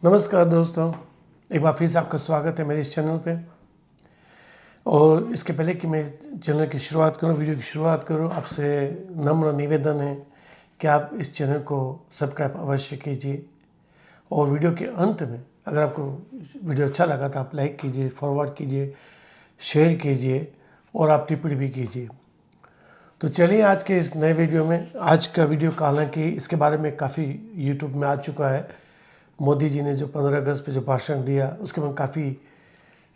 नमस्कार दोस्तों, एक बार फिर से आपका स्वागत है मेरे इस चैनल पे। और इसके पहले कि मैं चैनल की शुरुआत करूं, वीडियो की शुरुआत करूं, आपसे नम्र निवेदन है कि आप इस चैनल को सब्सक्राइब अवश्य कीजिए। और वीडियो के अंत में अगर आपको वीडियो अच्छा लगा तो आप लाइक कीजिए, फॉरवर्ड कीजिए, शेयर कीजिए और आप टिप्पणी भी कीजिए। तो चलिए आज के इस नए वीडियो में, आज का वीडियो हालांकि इसके बारे में काफ़ी यूट्यूब में आ चुका है। मोदी जी ने जो 15 अगस्त पे जो भाषण दिया उसके में काफ़ी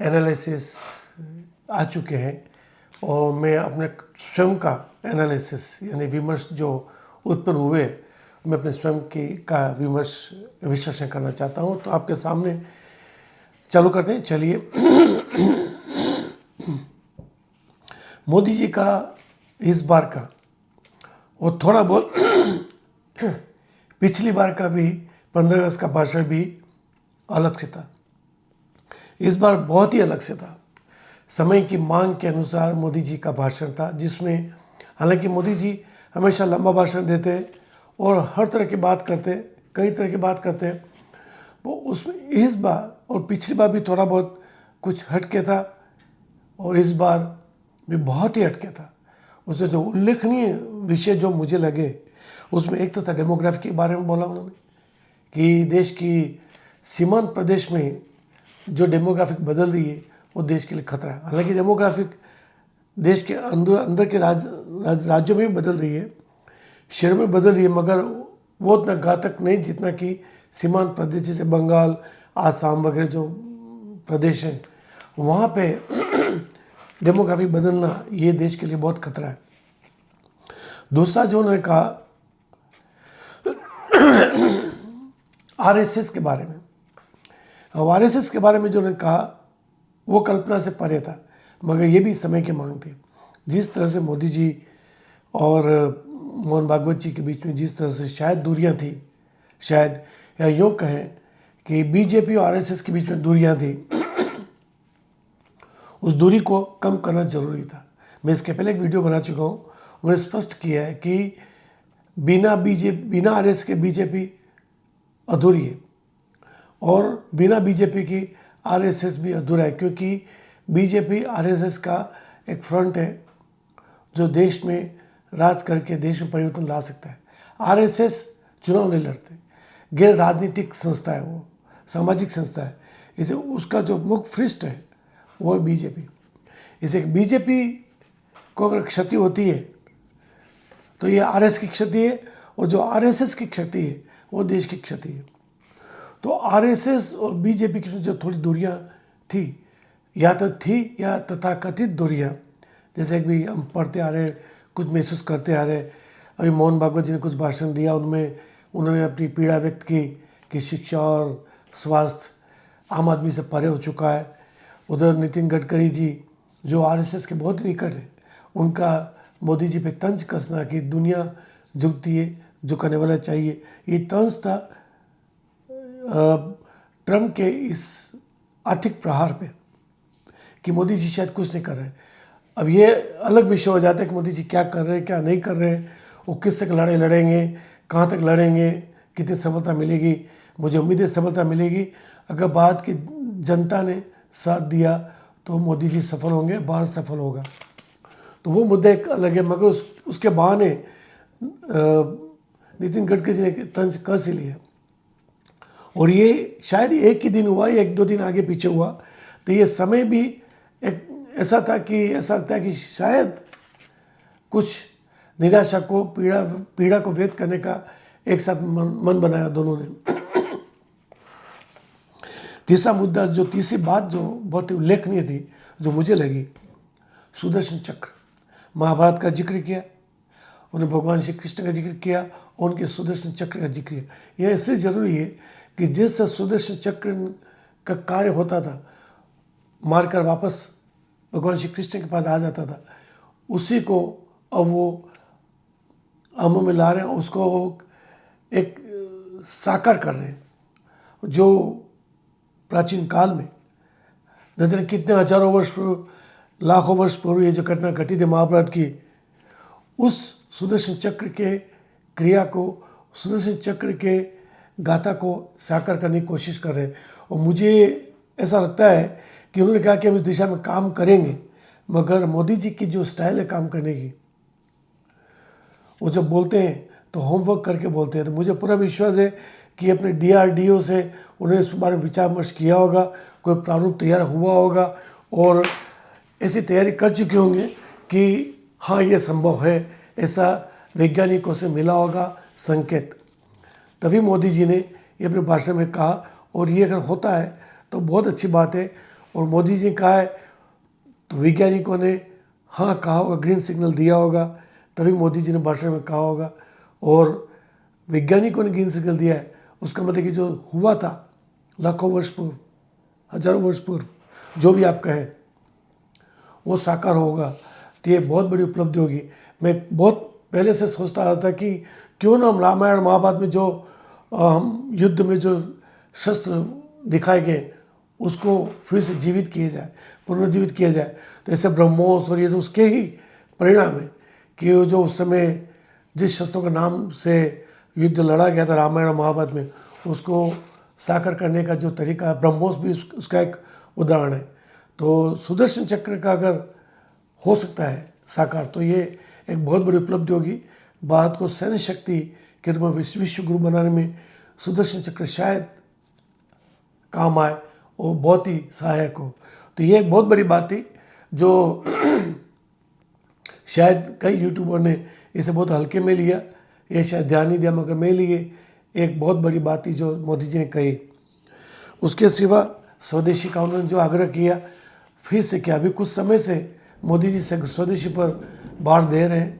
एनालिसिस आ चुके हैं और मैं अपने स्वयं का एनालिसिस यानी विमर्श जो उत्पन्न हुए, मैं अपने स्वयं की का विश्लेषण करना चाहता हूं। तो आपके सामने चालू करते हैं। चलिए, मोदी जी का इस बार का वो थोड़ा बहुत पिछली बार का भी 15 अगस्त का भाषण भी अलग से था। इस बार बहुत ही अलग से था। समय की मांग के अनुसार मोदी जी का भाषण था, जिसमें हालांकि मोदी जी हमेशा लंबा भाषण देते हैं और हर तरह की बात करते हैं, कई तरह की बात करते हैं। वो उसमें इस बार और पिछली बार भी थोड़ा बहुत कुछ हटके था और इस बार भी बहुत ही हटके था। उससे जो उल्लेखनीय विषय जो मुझे लगे उसमें एक तो था डेमोग्राफी के बारे में बोला उन्होंने कि देश की सीमांत प्रदेश में जो डेमोग्राफिक बदल रही है वो देश के लिए खतरा है। हालांकि डेमोग्राफिक देश के अंदर के राज्यों में भी बदल रही है, शहरों में बदल रही है, मगर वो उतना घातक नहीं जितना कि सीमांत प्रदेश जैसे बंगाल, आसाम वगैरह जो प्रदेश हैं वहाँ पे डेमोग्राफी बदलना ये देश के लिए बहुत खतरा है। दूसरा जो उन्होंने कहा आरएसएस के बारे में, आरएसएस के बारे में जो उन्होंने कहा वो कल्पना से परे था, मगर ये भी समय की मांग थी। जिस तरह से मोदी जी और मोहन भागवत जी के बीच में जिस तरह से शायद दूरियां थी, शायद या यूँ कहें कि बीजेपी और आरएसएस के बीच में दूरियां थी, उस दूरी को कम करना जरूरी था। मैं इसके पहले एक वीडियो बना चुका हूँ, उन्होंने स्पष्ट किया है कि बिना आरएसएस के बीजेपी अधूरी है और बिना बीजेपी की आरएसएस भी अधूरा है, क्योंकि बीजेपी आरएसएस का एक फ्रंट है जो देश में राज करके देश में परिवर्तन ला सकता है। आरएसएस चुनाव नहीं लड़ते, गैर राजनीतिक संस्था है, वो सामाजिक संस्था है। इसे उसका जो मुख्य पृष्ठ है वो है बीजेपी। इसे बीजेपी को अगर क्षति होती है तो ये आरएसएस की क्षति है, और जो आरएसएस की क्षति है वो देश की क्षति है। तो आरएसएस और बीजेपी की जो थोड़ी दूरियां थी, या तो थी या तथाकथित दूरियां, जैसे कि हम पढ़ते आ रहे, कुछ महसूस करते आ रहे। अभी मोहन भागवत जी ने कुछ भाषण दिया, उनमें उन्होंने अपनी पीड़ा व्यक्त की कि शिक्षा और स्वास्थ्य आम आदमी से परे हो चुका है। उधर नितिन गडकरी जी जो आरएसएस के बहुत निकट है, उनका मोदी जी पे तंज कसना कि दुनिया झुकती है, झुकाने वाला चाहिए, ये तंज था ट्रम्प के इस आर्थिक प्रहार पे कि मोदी जी शायद कुछ नहीं कर रहे। अब ये अलग विषय हो जाता है कि मोदी जी क्या कर रहे हैं, क्या नहीं कर रहे हैं, वो किस तक लड़ाई लड़ेंगे, कहाँ तक लड़ेंगे, कितनी सफलता मिलेगी। मुझे उम्मीद है सफलता मिलेगी। अगर भारत की जनता ने साथ दिया तो मोदी जी सफल होंगे, भारत सफल होगा। तो वो मुद्दा एक अलग है, मगर उसके बहाने नितिन गडकरी जी ने तंज कस ही लिया। और ये शायद एक ही दिन हुआ या एक दो दिन आगे पीछे हुआ, तो ये समय भी एक ऐसा था कि ऐसा लगता है कि शायद कुछ निराशा को, पीड़ा को व्यक्त करने का एक साथ मन बनाया दोनों ने। तीसरा मुद्दा, जो तीसरी बात जो बहुत ही उल्लेखनीय थी, जो मुझे लगी, सुदर्शन चक्र। महाभारत का जिक्र किया उन्हें, भगवान श्री कृष्ण का जिक्र किया और उनके सुदर्शन चक्र का जिक्र किया। यह इसलिए जरूरी है कि जिस तरह सुदर्शन चक्र का कार्य होता था, मारकर वापस भगवान श्री कृष्ण के पास आ जाता था, उसी को अब वो अमल में ला रहे हैं, उसको वो एक साकार कर रहे हैं। जो प्राचीन काल में न जाने कितने हजारों वर्ष पूर्व, लाखों वर्ष पूर्व ये जो घटना घटी थी महाभारत की, उस सुदर्शन चक्र के क्रिया को, सुदर्शन चक्र के गाथा को साकार करने की कोशिश कर रहे हैं। और मुझे ऐसा लगता है कि उन्होंने कहा कि हम इस दिशा में काम करेंगे, मगर मोदी जी की जो स्टाइल है काम करने की, वो जब बोलते हैं तो होमवर्क करके बोलते हैं। तो मुझे पूरा विश्वास है कि अपने DRDO से उन्होंने इस बारे में विचार विमर्श किया होगा, कोई प्रारूप तैयार हुआ होगा और ऐसी तैयारी कर चुके होंगे कि हाँ ये संभव है, ऐसा वैज्ञानिकों से मिला होगा संकेत, तभी मोदी जी ने ये अपने भाषण में कहा। और ये अगर होता है तो बहुत अच्छी बात है। और मोदी जी ने कहा है तो वैज्ञानिकों ने हाँ कहा होगा, ग्रीन सिग्नल दिया होगा, तभी मोदी जी ने भाषण में कहा होगा। और वैज्ञानिकों ने ग्रीन सिग्नल दिया है, उसका मतलब कि जो हुआ था लाखों वर्ष पूर्व, हजारों वर्ष पूर्व, जो भी आप कहें, वो साकार होगा। तो ये बहुत बड़ी उपलब्धि होगी। मैं बहुत पहले से सोचता रहा था कि क्यों ना हम रामायण महाभारत में जो हम युद्ध में जो शस्त्र दिखाए गए उसको फिर से जीवित किया जाए, पुनर्जीवित किया जाए। तो ऐसे ब्रह्मोस और ये सब उसके ही परिणाम है कि वो जो उस समय जिस शस्त्रों के नाम से युद्ध लड़ा गया था रामायण और महाभारत में, उसको साकार करने का जो तरीका है, ब्रह्मोस भी उसका एक उदाहरण है। तो सुदर्शन चक्र का अगर हो सकता है साकार तो ये एक बहुत बड़ी उपलब्धि होगी। भारत को सैन्य शक्ति के रूप में विश्व गुरु बनाने में सुदर्शन चक्र शायद काम आए और बहुत ही सहायक हो। तो ये एक बहुत बड़ी बात थी जो शायद कई यूट्यूबर ने इसे बहुत हल्के में लिया, ये शायद ध्यान नहीं दिया, मगर मेरे लिए एक बहुत बड़ी बात थी जो मोदी जी ने कही। उसके सिवा स्वदेशी का उन्होंने जो आग्रह किया, फिर से क्या, अभी कुछ समय से मोदी जी स्वदेशी पर भार दे रहे हैं।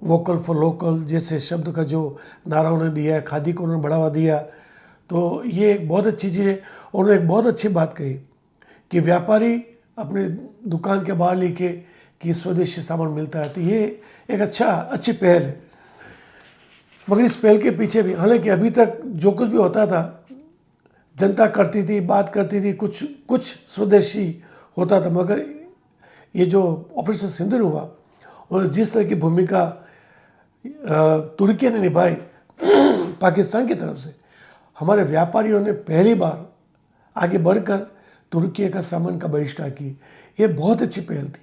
वोकल फॉर लोकल जैसे शब्द का जो नारा उन्होंने दिया है, खादी को उन्होंने बढ़ावा दिया, तो ये एक बहुत अच्छी चीज़ है। उन्होंने एक बहुत अच्छी बात कही कि व्यापारी अपने दुकान के बाहर लिखे कि स्वदेशी सामान मिलता है। तो ये एक अच्छी पहल है। मगर इस पहल के पीछे भी, हालांकि अभी तक जो कुछ भी होता था जनता करती थी, बात करती थी, कुछ स्वदेशी होता था, मगर ये जो ऑपरेशन सिंदूर हुआ और जिस तरह की भूमिका तुर्की ने निभाई पाकिस्तान की तरफ से, हमारे व्यापारियों ने पहली बार आगे बढ़कर तुर्की का सामान का बहिष्कार की। ये बहुत अच्छी पहल थी,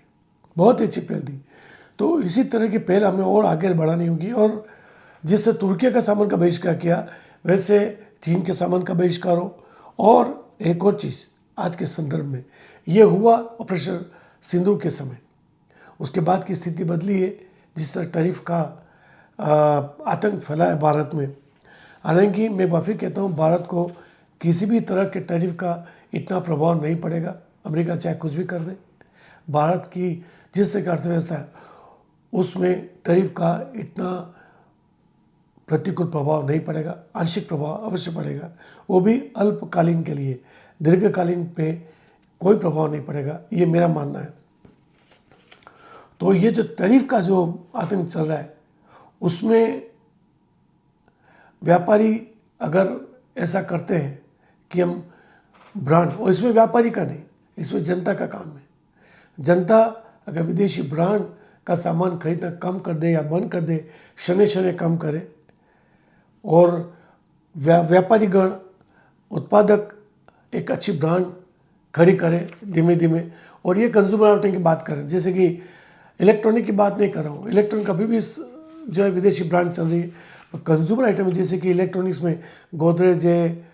बहुत अच्छी पहल थी। तो इसी तरह की पहल हमें और आगे बढ़ानी होगी। और जिससे तुर्की का सामान का बहिष्कार किया, वैसे चीन के सामान का बहिष्कार हो। और एक और चीज़ आज के संदर्भ में, ये हुआ ऑपरेशन सिंदूर के समय, उसके बाद की स्थिति बदली है। जिस तरह टैरिफ का आतंक फैला है भारत में, हालांकि मैं माफ़ी कहता हूँ, भारत को किसी भी तरह के टैरिफ का इतना प्रभाव नहीं पड़ेगा। अमेरिका चाहे कुछ भी कर दे, भारत की जिस तरह की अर्थव्यवस्था है उसमें टैरिफ का इतना प्रतिकूल प्रभाव नहीं पड़ेगा। आंशिक प्रभाव अवश्य पड़ेगा, वो भी अल्पकालीन के लिए, दीर्घकालीन पे कोई प्रभाव नहीं पड़ेगा, ये मेरा मानना है। तो ये जो टैरिफ का जो आतंक चल रहा है, उसमें व्यापारी अगर ऐसा करते हैं कि हम ब्रांड, और इसमें व्यापारी का नहीं, इसमें जनता का काम है। जनता अगर विदेशी ब्रांड का सामान खरीदना कम कर दे या बंद कर दे, शने शने कम करे, और व्यापारीगण, उत्पादक एक अच्छी ब्रांड खड़ी करें धीमे धीमे। और ये कंज्यूमर आइटम की बात करें, जैसे कि इलेक्ट्रॉनिक की बात नहीं कर रहा हूँ, इलेक्ट्रॉनिक अभी भी जो है विदेशी ब्रांड चल रही है। कंज्यूमर आइटम जैसे कि इलेक्ट्रॉनिक्स में गोदरेज है,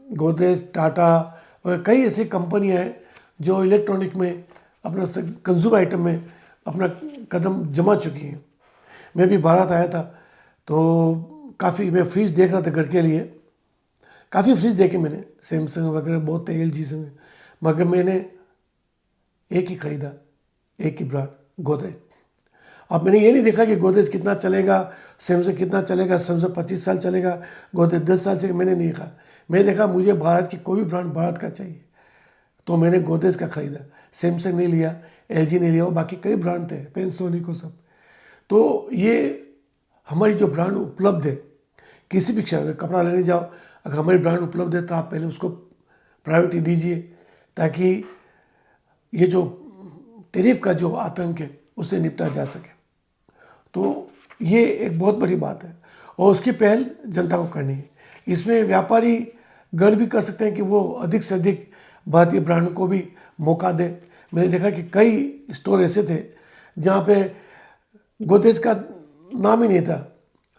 गोदरेज, टाटा और कई ऐसी कंपनियां हैं जो इलेक्ट्रॉनिक में अपना कंज्यूमर आइटम में अपना कदम जमा चुकी हैं। मैं भी भारत आया था तो काफ़ी मैं फ्रिज देख रहा था घर के लिए, काफ़ी फ्रिज देखे मैंने, सैमसंग वगैरह बहुत थे, LG से, मगर मैंने एक ही खरीदा, एक ही ब्रांड, गोदरेज। अब मैंने ये नहीं देखा कि गोदरेज कितना चलेगा, सैमसंग कितना चलेगा, सैमसंग 25 साल चलेगा, गोदरेज 10 साल चलेगा, मैंने नहीं देखा। मैंने देखा मुझे भारत की कोई भी ब्रांड भारत का चाहिए, तो मैंने गोदरेज का खरीदा। सैमसंग नहीं लिया, LG नहीं लिया, और बाकी कई ब्रांड थे, पैनासोनिक को सब। तो ये हमारी जो ब्रांड उपलब्ध है, किसी भी क्षेत्र में कपड़ा लेने जाओ, अगर हमारी ब्रांड उपलब्ध है तो आप पहले उसको प्रायोरिटी दीजिए, ताकि ये जो टैरिफ का जो आतंक है उससे निपटा जा सके। तो ये एक बहुत बड़ी बात है। और उसकी पहल जनता को करनी है। इसमें व्यापारी गण भी कर सकते हैं कि वो अधिक से अधिक भारतीय ब्रांड को भी मौका दें। मैंने देखा कि कई स्टोर ऐसे थे जहाँ पे गोदरेज का नाम ही नहीं था,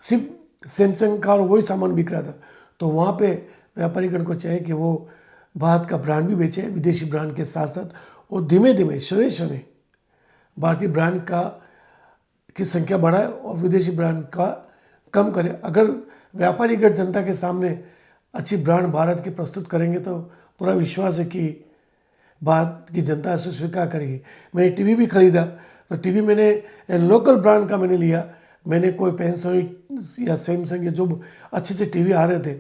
सिर्फ सैमसंग का और वही सामान बिक रहा था। तो वहाँ पे व्यापारीगण को चाहिए कि वो भारत का ब्रांड भी बेचे विदेशी ब्रांड के साथ साथ, और धीमे धीमे शनै शनै भारतीय ब्रांड की संख्या बढ़ाए और विदेशी ब्रांड का कम करे। अगर व्यापारीगण जनता के सामने अच्छी ब्रांड भारत की प्रस्तुत करेंगे तो पूरा विश्वास है कि भारत की जनता इसे स्वीकार करेगी। मैंने टीवी भी खरीदा, तो टीवी मैंने लोकल ब्रांड का मैंने लिया। मैंने कोई पैनासोनिक या सैमसंग या जो अच्छे अच्छे टीवी आ रहे थे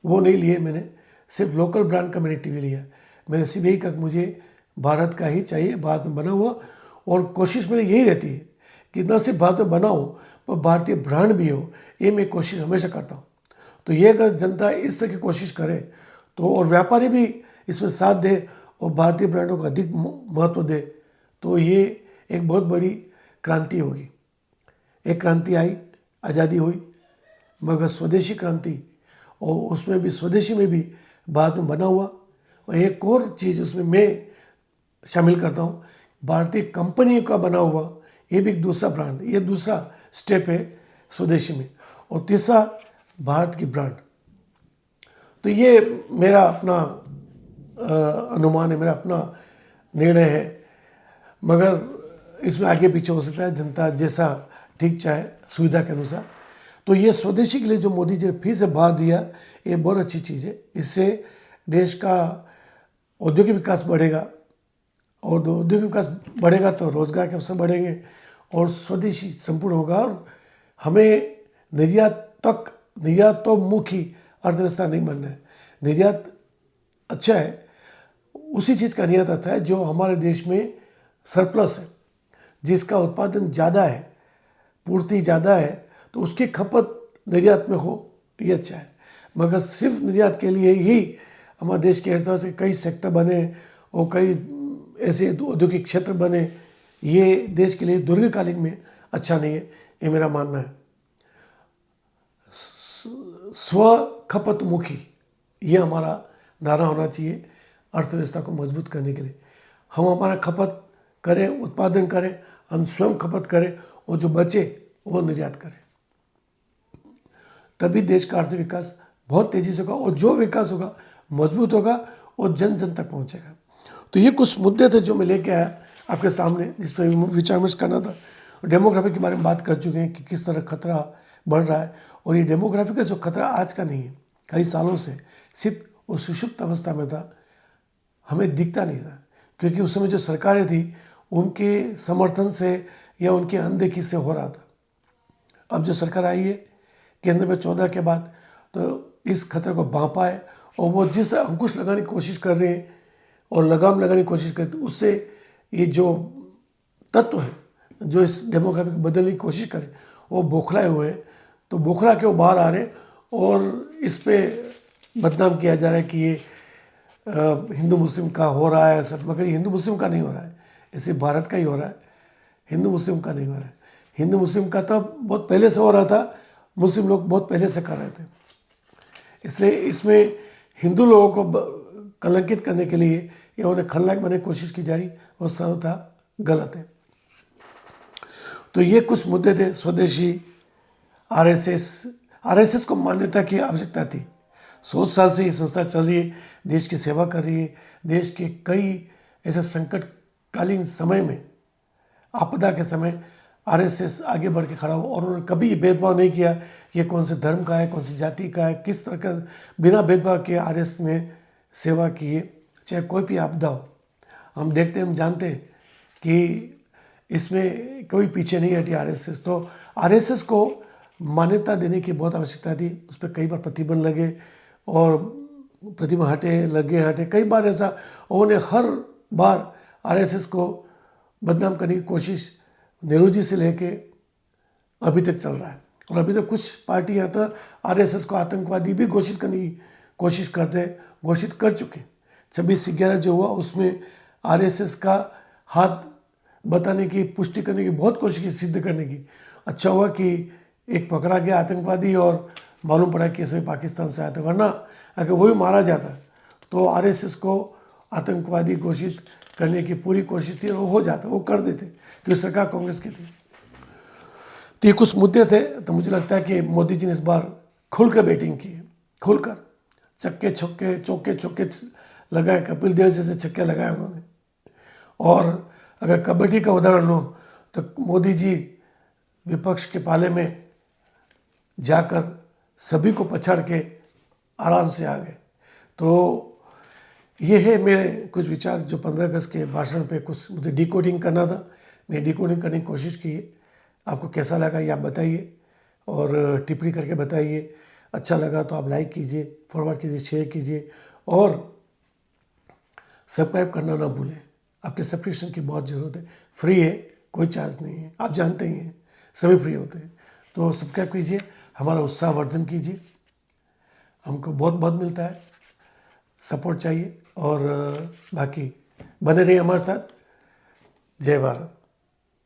वो नहीं लिए, मैंने सिर्फ लोकल ब्रांड का मैंने टीवी लिया। मैंने सिर्फ यही कहा मुझे भारत का ही चाहिए, भारत में बना हुआ, और कोशिश मेरी यही रहती है कि न सिर्फ भारत में बना हो पर भारतीय ब्रांड भी हो। ये मैं कोशिश हमेशा करता हूँ। तो ये अगर जनता इस तरह की कोशिश करे तो, और व्यापारी भी इसमें साथ दे और भारतीय ब्रांडों को अधिक महत्व दे, तो ये एक बहुत बड़ी क्रांति होगी। एक क्रांति आई, आज़ादी हुई, मगर स्वदेशी क्रांति, और उसमें भी स्वदेशी में भी भारत में बना हुआ। और एक और चीज़ उसमें मैं शामिल करता हूँ, भारतीय कंपनी का बना हुआ, ये भी एक दूसरा ब्रांड, ये दूसरा स्टेप है स्वदेशी में। और तीसरा भारत की ब्रांड। तो ये मेरा अपना अनुमान है, मेरा अपना निर्णय है, मगर इसमें आगे पीछे हो सकता है, जनता जैसा ठीक चाहे सुविधा के अनुसार। तो ये स्वदेशी के लिए जो मोदी जी ने फिर से भार दिया, ये बहुत अच्छी चीज़ है। इससे देश का औद्योगिक विकास बढ़ेगा, और औद्योगिक विकास बढ़ेगा तो रोजगार के अवसर बढ़ेंगे और स्वदेशी संपूर्ण होगा। और हमें निर्यातोन्मुखी अर्थव्यवस्था नहीं बनना है। निर्यात अच्छा है, उसी चीज़ का निर्यात आता है जो हमारे देश में सरप्लस है, जिसका उत्पादन ज़्यादा है, पूर्ति ज़्यादा है, तो उसकी खपत निर्यात में हो, ये अच्छा है। मगर सिर्फ निर्यात के लिए ही हमारे देश के अर्थव्यवस्था के कई सेक्टर बने और कई ऐसे औद्योगिक क्षेत्र बने, ये देश के लिए दीर्घकालीन में अच्छा नहीं है, ये मेरा मानना है। स्व खपतमुखी ये हमारा नारा होना चाहिए अर्थव्यवस्था को मजबूत करने के लिए। हम हमारा खपत करें, उत्पादन करें, हम स्वयं खपत करें, और जो बचे वो निर्यात करें, तभी देश का आर्थिक विकास बहुत तेज़ी से होगा, और जो विकास होगा मजबूत होगा और जन जन तक पहुंचेगा। तो ये कुछ मुद्दे थे जो मैं लेके आया आपके सामने, जिस पर विचार विमर्श करना था। डेमोग्राफी के बारे में बात कर चुके हैं कि किस तरह खतरा बढ़ रहा है, और ये डेमोग्राफी का जो खतरा आज का नहीं है, कई सालों से सिर्फ वो सुषुप्त अवस्था में था, हमें दिखता नहीं था, क्योंकि उस समय जो सरकारें थी उनके समर्थन से या उनकी अनदेखी से हो रहा था। अब जो सरकार आई है केंद्र में 14 के बाद, तो इस खतरे को भांपा है, और वो जिस अंकुश लगाने की कोशिश कर रहे हैं और लगाम लगाने की कोशिश करते, उससे ये जो तत्व है जो इस डेमोग्राफी को बदलने की कोशिश करें वो बौखलाए हुए हैं। तो बौखला के वो बाहर आ रहे हैं, और इस पे बदनाम किया जा रहा है कि ये हिंदू मुस्लिम का हो रहा है सब, मगर हिंदू मुस्लिम का नहीं हो रहा है, इसे भारत का ही हो रहा है, हिंदू मुस्लिम का नहीं हो रहा है। हिंदू मुस्लिम का तो बहुत पहले से हो रहा था, मुस्लिम लोग बहुत पहले से कर रहे थे। इसलिए इसमें हिंदू लोगों को कलंकित करने के लिए या उन्हें खलनायक बनने की कोशिश की जा रही, वो सर्वथा गलत है। तो ये कुछ मुद्दे थे। स्वदेशी, आरएसएस को मान्यता की आवश्यकता थी। 100 साल से ये संस्था चल रही है, देश की सेवा कर रही है। देश के कई ऐसे संकटकालीन समय में, आपदा के समय आरएसएस आगे बढ़ के खड़ा हो, और उन्होंने कभी भेदभाव नहीं किया कि कौन से धर्म का है, कौन सी जाति का है, किस तरह का, बिना भेदभाव के आरएसएस ने सेवा की है, चाहे कोई भी आपदा हो। हम देखते हैं, हम जानते हैं कि इसमें कोई पीछे नहीं हटी आरएसएस। तो आरएसएस को मान्यता देने की बहुत आवश्यकता थी। उस पर कई बार प्रतिबंध लगे, और प्रतिबंध हटे, कई बार ऐसा, और उन्हें हर बार आरएसएस को बदनाम करने की कोशिश नेहरू जी से लेके अभी तक चल रहा है। और अभी तक कुछ पार्टियां तो आरएसएस को आतंकवादी भी घोषित करने की कोशिश करते हैं, घोषित कर चुके। 26/11 जो हुआ उसमें आरएसएस का हाथ बताने की, पुष्टि करने की बहुत कोशिश की, सिद्ध करने की। अच्छा हुआ कि एक पकड़ा गया आतंकवादी और मालूम पड़ा कि सभी पाकिस्तान से आए थे, वरना अगर वही मारा जाता तो आरएसएस को आतंकवादी घोषित करने की पूरी कोशिश थी और वो हो जाता, वो कर देते, क्योंकि सरकार कांग्रेस की थी। तो ये कुछ मुद्दे थे। तो मुझे लगता है कि मोदी जी ने इस बार खुलकर बैटिंग की है, खुलकर चक्के चौके लगाए, कपिल देव जैसे छक्के लगाए उन्होंने। और अगर कबड्डी का उदाहरण लो तो मोदी जी विपक्ष के पाले में जाकर सभी को पछाड़ के आराम से आ गए। तो ये है मेरे कुछ विचार जो 15 अगस्त के भाषण पे कुछ मुझे डिकोडिंग करना था, मैं डिकोडिंग करने की कोशिश की है। आपको कैसा लगा ये आप बताइए और टिप्पणी करके बताइए। अच्छा लगा तो आप लाइक कीजिए, फॉरवर्ड कीजिए, शेयर कीजिए और सब्सक्राइब करना ना भूलें। आपके सब्सक्रिप्शन की बहुत ज़रूरत है, फ्री है, कोई चार्ज नहीं है, आप जानते ही हैं सभी फ्री होते हैं। तो सब्सक्राइब कीजिए, हमारा उत्साह वर्धन कीजिए, हमको बहुत बहुत मिलता है, सपोर्ट चाहिए। और बाकी बने रहिए हमारे साथ। जय भारत।